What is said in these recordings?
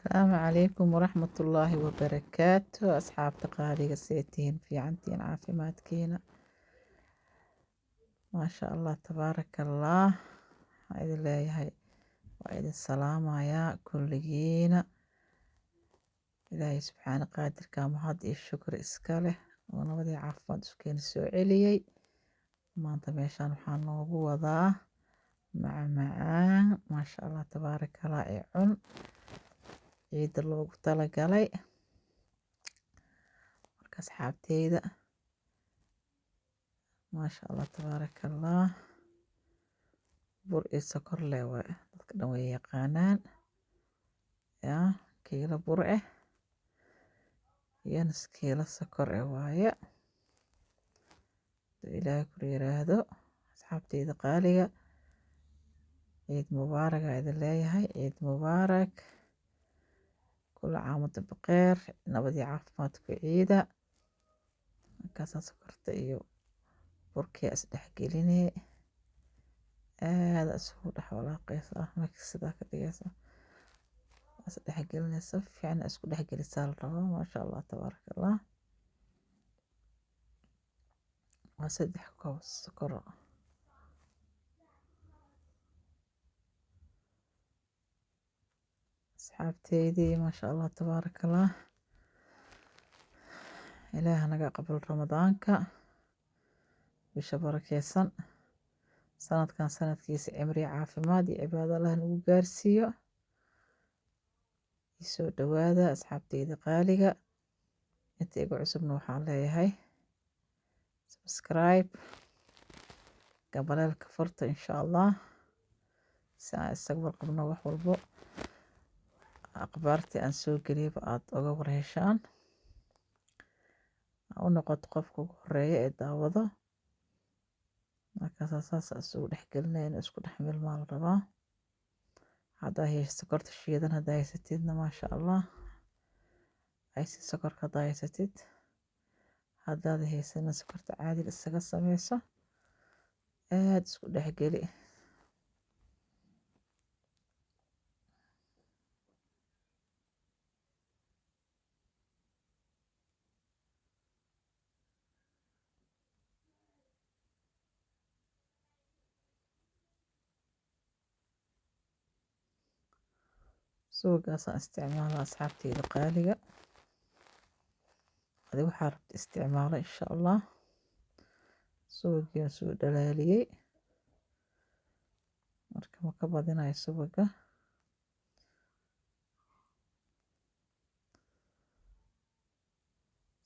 السلام عليكم ورحمة الله وبركاته أصحاب تقاليد سيتين في عنتين عافيمات كينا ما شاء الله تبارك الله. عيد الله هاي وعيد السلام يا كل جينا إلهي سبحانه قادر كام هاد الشكر إسكاله ونبدي عفوا سكين سوعليي ما أنت ميشان وحان نوبو وضاه مع معان ما شاء الله تبارك الله عن عيد اللوغ تلقالي أصحابتيدا ما شاء الله تبارك الله bur iyo sokor leh waay dadka dhan way yaqaanaan yaa kiilo bur iyo nus kiilo sokor waaye haduu ilaahay ku yiraahdo asxaabteyda qaaliga ciid mubaarak aa idin leeyahay ciid mubaarak kula caamada baqeer nabad iyo caafimaad ku ciida markaasaa sokorta iyo burkii is dhexgelinee aada isugu dhex walaaqaysaa markii sidaa ka dhigaysa is dhexgelinaysa fiican isku dhexgelisaa la rabaa maasha allah tabaaraka allah waa 3 koob sokor asxaabteydii maasha allah tabaaraka allah ilaaha naga qabal ramadaanka bisha barakeysan sanadkan sanadkiisa cimri caafimaad iyo cibaado allah nagu gaarsiiyo soo dhawaada asxaabteyda qaaliga inta igu cusubna waxaan leeyahay subscribe gabaleelka furta insha allah si aan isaga warqabno wax walbo akhbaartii aan soo geliyaba aad uga warheshaan u noqoto qofka ugu horeeya ee daawado markaas saas isugu dhexgelinayna isku dhex milmaa la rabaa haddaa haysato sokorta shiidan haddaa haysatidna maasha allah aysi sokorka haddaa haysatid haddaad haysana sokorta caadiga isaga sameyso aada isku dhexgeli suugaasaan isticmaala asxaabteyda qaaliga adiga waxaa rabta isticmaalo insha allah suugiiaan soo dhalaaliyey marka ma ka badinayo subaga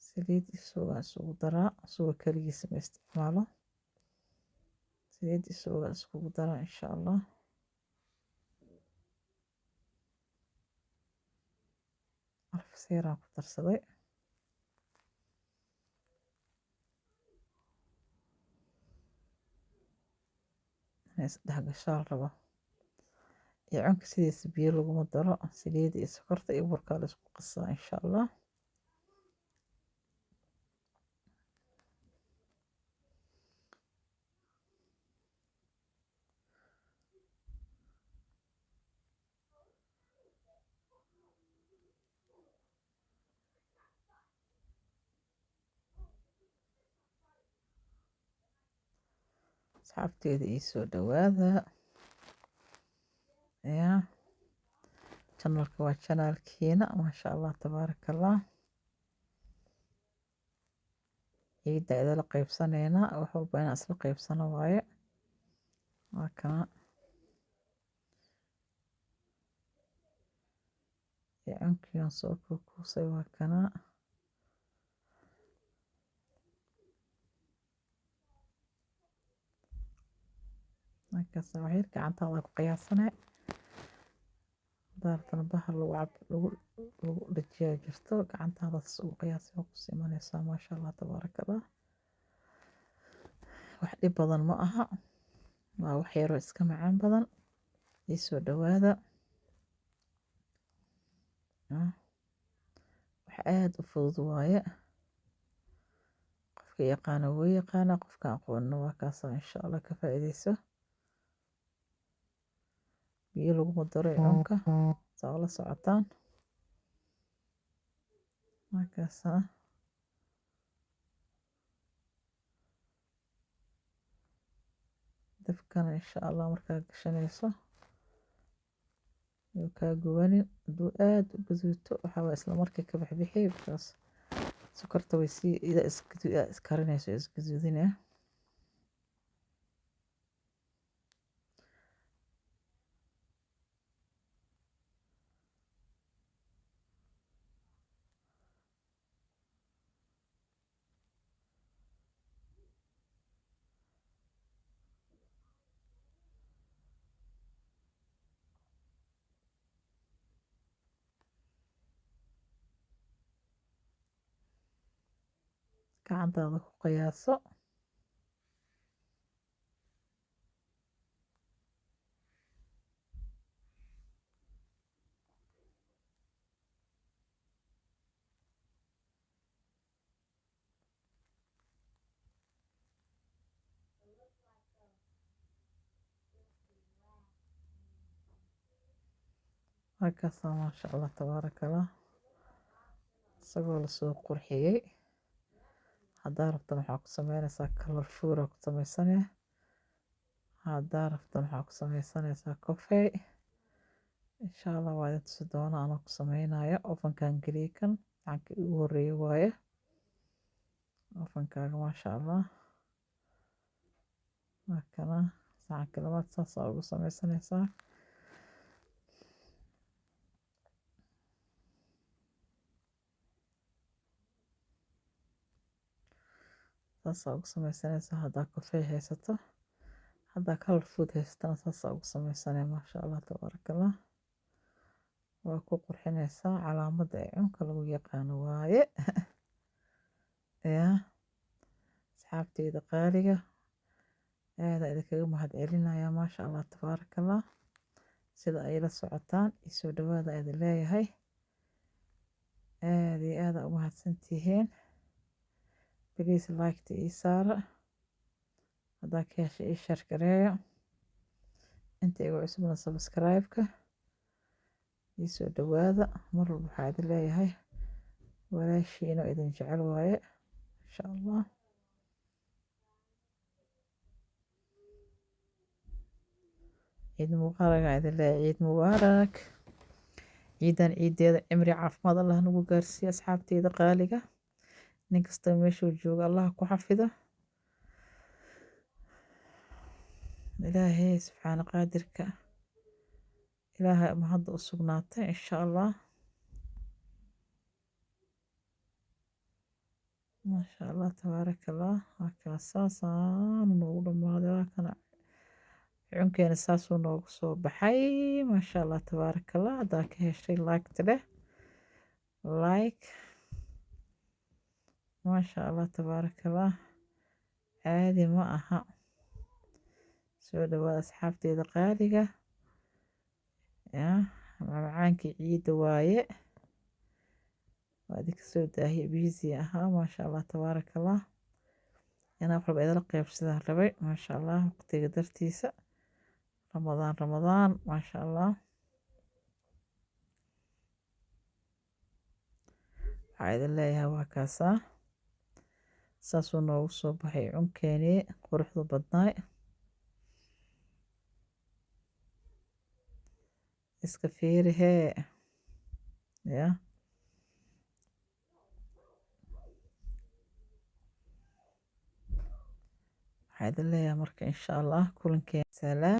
saliid iyo suugaan isugu daraa suuga keligiisa ma isticmaalo saliid iyo suugaan iskugu daraa insha allah alfasiiraan ku darsaday inay isdhex gashaa la rabo iyo cunka sidiisa biyo laguma daro saliida iyo sokorta iyo burkaa la isku qasaa insha allah asxaabteeda ii soo dhawaada yaa channelka waa channelkiina maasha allah tabaaraka allah ciidda idala qaybsanayna wax walba inaan isla qaybsano waaye waa kana iyo cunkiiaan soo kuusay waa kana markaas waxyar gacantaada ku qiyaasane daartana bahal lagu dhajiyaa jirto gacantaada ugu qiyaasay waa ku siimanaysaa maasha allah tabaaraka allah wax dhib badan ma aha waa wax yaroo iska macaan badan ii soo dhawaada wax aada u fudud waaye qofka yaqaana wuu yaqaana qofka aqoonna waa kaasa insha allah ka faa'iideyso biyo laguma daro cunka saa ula socotaan markaasa dabkana insha allah markaa gashanayso yuu kaa gubanin. Hadduu aad u gaduuto waxaa waa isla markii ka bixbixi markaas sokorta way sii iskarinayso isgaduudinaya. Gacantaada ku qiyaaso. Markaasaa maasha allah tabaarakallah isagoo lasoo qurxiyey. Haddaa rabtan waxaa ku sameynaysaa colorful ku samaysanaya. Haddaa rabtan waxaa ku samaysanaysaa coffee. insha allah waa idin tusi doona anoo ku samaynayo ofankan geliye kan gacanka ugu horeeya waaye. ofankaaga maasha allah markana sacanka labaad saasaa ugu samaysanaysaa. saasaa ugu samaysanaysaa haddaa coffee haysato. haddaa color food haysatana saasaa ugu samaysanaya maasha allah tabaarakallah. waa ku qurxinaysaa calaamadda ee cunka lagu yaqaano waaye. yaa asxaabteyda qaaliga aada idinkaga mahad celinaya maasha allah tabaarakallah sida ay la socotaan isoo dhawaada idin leeyahay. aada iyo aada u mahadsantihiin. please like ii saara. haddaa ka heshay ii share gareeyo. inta igu cusubna subscribe-ka isoo dhawaada. mar walba waxaa idin leeyahay walaashiina idin jecel waaye insha allah. ciid mubaarak aan idin leeyahay. ciid mubaarak. ciidan ciideeda cimri caafimaad allah nagu gaarsiiyo asxaabteyda qaaliga. nin kasta meeshuu jooga allah ku xafido. ilaahay subxaana qaadirka ilaahay mahadda u sugnaatay insha allah. maasha allah tabaarakallah. markaa saasaan noogu dhammaaday. waa kana cunkeena saasuu noogu soo baxay maasha allah tabaarakallah. haddaa ka heshay like leh like. maasha allah tabaarakallah caadi ma aha. soo dhawaada asxaabteyda qaaliga. yaa macmacaankii ciidda waaye. waa idinka soo daahiye busy ahaa maasha allah tabaarakallah. inaa walba idala qaybsadaan rabay maasha allah waqtiga dartiisa. ramadaan maasha allah. waxaa idin leeyahay waa kaasaa saasuu noogu soo baxay cunkeenii quruxda badnaay. iska fiiri hee. yaa waxaa idin leeyahay marka insha allah kulankeena salaam.